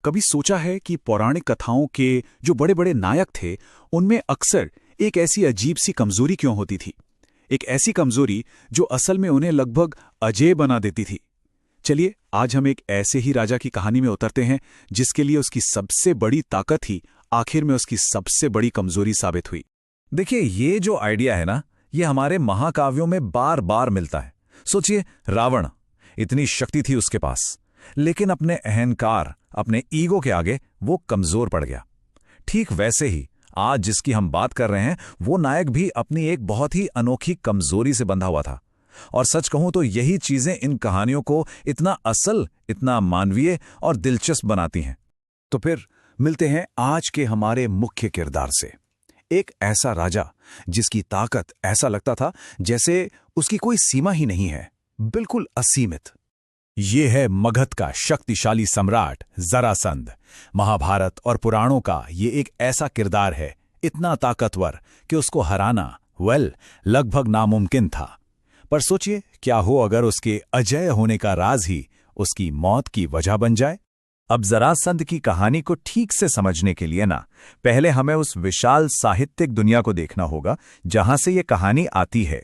कभी सोचा है कि पौराणिक कथाओं के जो बड़े बड़े नायक थे उनमें अक्सर एक ऐसी अजीब सी कमजोरी क्यों होती थी? एक ऐसी कमजोरी जो असल में उन्हें लगभग अजेय बना देती थी। चलिए आज हम एक ऐसे ही राजा की कहानी में उतरते हैं जिसके लिए उसकी सबसे बड़ी ताकत ही आखिर में उसकी सबसे बड़ी कमजोरी साबित हुई। देखिए, ये जो आइडिया है ना, ये हमारे महाकाव्यों में बार बार मिलता है। सोचिए, रावण, इतनी शक्ति थी उसके पास, लेकिन अपने अहंकार, अपने ईगो के आगे वो कमजोर पड़ गया। ठीक वैसे ही आज जिसकी हम बात कर रहे हैं, वो नायक भी अपनी एक बहुत ही अनोखी कमजोरी से बंधा हुआ था। और सच कहूं तो यही चीजें इन कहानियों को इतना असल, इतना मानवीय और दिलचस्प बनाती हैं। तो फिर मिलते हैं आज के हमारे मुख्य किरदार से। एक ऐसा राजा जिसकी ताकत ऐसा लगता था जैसे उसकी कोई सीमा ही नहीं है, बिल्कुल असीमित। ये है मगध का शक्तिशाली सम्राट जरासंध। महाभारत और पुराणों का ये एक ऐसा किरदार है, इतना ताकतवर कि उसको हराना लगभग नामुमकिन था। पर सोचिए, क्या हो अगर उसके अजेय होने का राज ही उसकी मौत की वजह बन जाए। अब जरासंध की कहानी को ठीक से समझने के लिए ना, पहले हमें उस विशाल साहित्यिक दुनिया को देखना होगा जहां से ये कहानी आती है।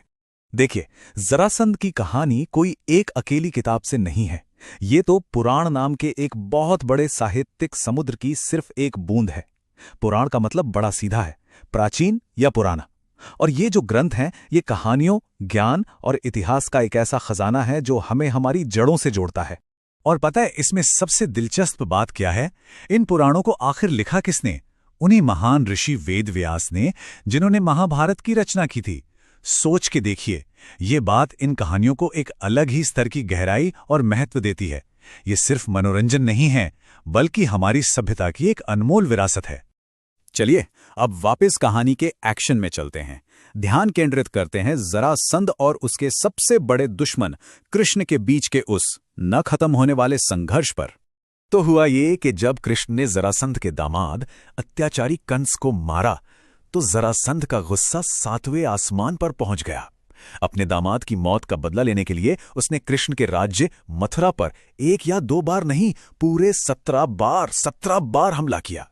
देखिए, जरासंध की कहानी कोई एक अकेली किताब से नहीं है। ये तो पुराण नाम के एक बहुत बड़े साहित्यिक समुद्र की सिर्फ एक बूंद है। पुराण का मतलब बड़ा सीधा है, प्राचीन या पुराना। और ये जो ग्रंथ हैं, ये कहानियों, ज्ञान और इतिहास का एक ऐसा खजाना है जो हमें हमारी जड़ों से जोड़ता है। और पता है इसमें सबसे दिलचस्प बात क्या है? इन पुराणों को आखिर लिखा किसने? उन्हीं महान ऋषि वेद व्यास ने, जिन्होंने महाभारत की रचना की थी। सोच के देखिए, ये बात इन कहानियों को एक अलग ही स्तर की गहराई और महत्व देती है। ये सिर्फ मनोरंजन नहीं है, बल्कि हमारी सभ्यता की एक अनमोल विरासत है। चलिए अब वापस कहानी के एक्शन में चलते हैं। ध्यान केंद्रित करते हैं जरासंध और उसके सबसे बड़े दुश्मन कृष्ण के बीच के उस न खत्म होने वाले संघर्ष पर। तो हुआ ये कि जब कृष्ण ने जरासंध के दामाद अत्याचारी कंस को मारा, तो जरासंध का गुस्सा 7वें आसमान पर पहुंच गया। अपने दामाद की मौत का बदला लेने के लिए उसने कृष्ण के राज्य मथुरा पर एक या दो बार नहीं, पूरे 17 बार हमला किया।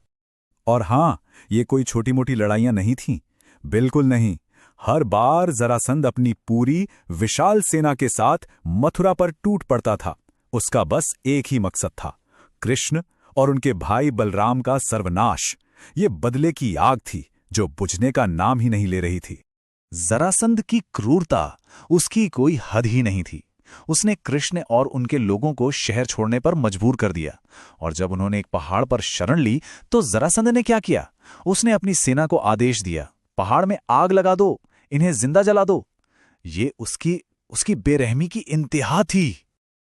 और हां, ये कोई छोटी मोटी लड़ाइयां नहीं थीं, बिल्कुल नहीं। हर बार जरासंध अपनी पूरी विशाल सेना के साथ मथुरा पर टूट पड़ता था। उसका बस एक ही मकसद था, कृष्ण और उनके भाई बलराम का सर्वनाश। ये बदले की आग थी जो बुझने का नाम ही नहीं ले रही थी। जरासंध की क्रूरता, उसकी कोई हद ही नहीं थी। उसने कृष्ण और उनके लोगों को शहर छोड़ने पर मजबूर कर दिया। और जब उन्होंने एक पहाड़ पर शरण ली, तो जरासंध ने क्या किया? उसने अपनी सेना को आदेश दिया, पहाड़ में आग लगा दो, इन्हें जिंदा जला दो। ये उसकी बेरहमी की इंतहा थी।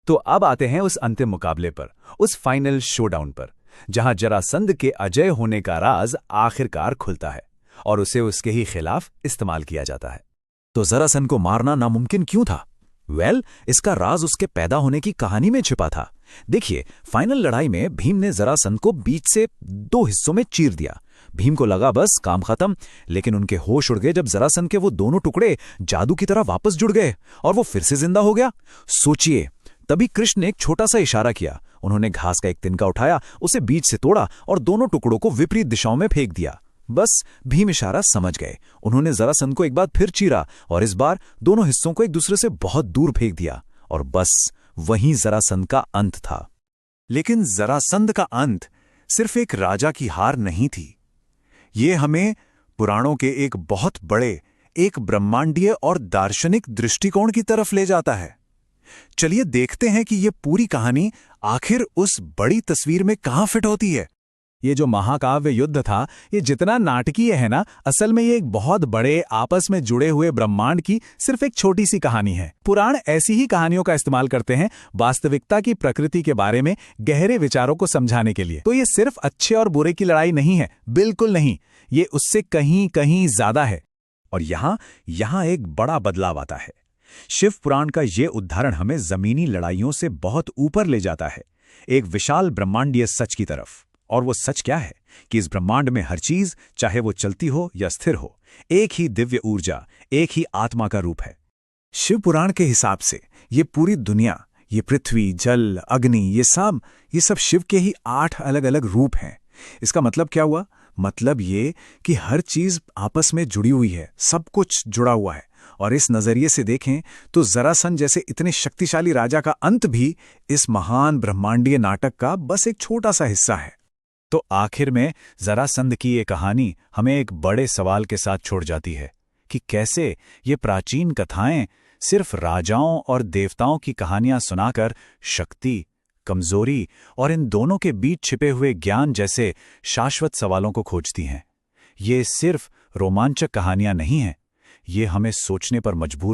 तो अब आते हैं उस अंतिम मुकाबले पर, उस फाइनल शोडाउन पर, जहां जरासंध के अजय होने का राज आखिरकार खुलता है और उसे उसके ही खिलाफ इस्तेमाल किया जाता है। तो जरासंध को मारना नामुमकिन क्यों था? इसका राज उसके पैदा होने की कहानी में छिपा था। देखिए, फाइनल लड़ाई में भीम ने जरासंध को बीच से 2 हिस्सों में चीर दिया। भीम को लगा बस काम खत्म, लेकिन उनके होश उड़ गए जब जरासंध के वो दोनों टुकड़े जादू की तरह वापस जुड़ गए और वो फिर से जिंदा हो गया। सोचिए, तभी कृष्ण ने एक छोटा सा इशारा किया। उन्होंने घास का एक तिनका उठाया, उसे बीच से तोड़ा और दोनों टुकड़ों को विपरीत दिशाओं में फेंक दिया। बस भीम इशारा समझ गए। उन्होंने जरासंध को एक बार फिर चीरा और इस बार दोनों हिस्सों को एक दूसरे से बहुत दूर फेंक दिया। और बस वहीं जरासंध का अंत था। लेकिन जरासंध का अंत सिर्फ एक राजा की हार नहीं थी। ये हमें पुराणों के एक बहुत बड़े, एक ब्रह्मांडीय और दार्शनिक दृष्टिकोण की तरफ ले जाता है। चलिए देखते हैं कि ये पूरी कहानी आखिर उस बड़ी तस्वीर में कहां फिट होती है। ये जो महाकाव्य युद्ध था, ये जितना नाटकीय है ना, असल में ये एक बहुत बड़े आपस में जुड़े हुए ब्रह्मांड की सिर्फ एक छोटी सी कहानी है। पुराण ऐसी ही कहानियों का इस्तेमाल करते हैं वास्तविकता की प्रकृति के बारे में गहरे विचारों को समझाने के लिए। तो ये सिर्फ अच्छे और बुरे की लड़ाई नहीं है, बिल्कुल नहीं। ये उससे कहीं कहीं ज्यादा है। और यहां एक बड़ा बदलाव आता है। शिव पुराण का ये उदाहरण हमें जमीनी लड़ाइयों से बहुत ऊपर ले जाता है, एक विशाल ब्रह्मांडीय सच की तरफ। और वो सच क्या है कि इस ब्रह्मांड में हर चीज, चाहे वो चलती हो या स्थिर हो, एक ही दिव्य ऊर्जा, एक ही आत्मा का रूप है। शिव पुराण के हिसाब से ये पूरी दुनिया, ये पृथ्वी, जल, अग्नि, ये सब शिव के ही 8 अलग-अलग रूप हैं। इसका मतलब क्या हुआ? मतलब ये कि हर चीज आपस में जुड़ी हुई है, सब कुछ जुड़ा हुआ है। और इस नजरिए से देखें तो जरासंध जैसे इतने शक्तिशाली राजा का अंत भी इस महान ब्रह्मांडीय नाटक का बस एक छोटा सा हिस्सा है। तो आखिर में जरासंध की ये कहानी हमें एक बड़े सवाल के साथ छोड़ जाती है कि कैसे ये प्राचीन कथाएं सिर्फ राजाओं और देवताओं की कहानियां सुनाकर शक्ति, कमजोरी और इन दोनों के बीच छिपे हुए ज्ञान जैसे शाश्वत सवालों को खोजती हैं। ये सिर्फ रोमांचक कहानियां नहीं हैं, ये हमें सोचने पर मजबूर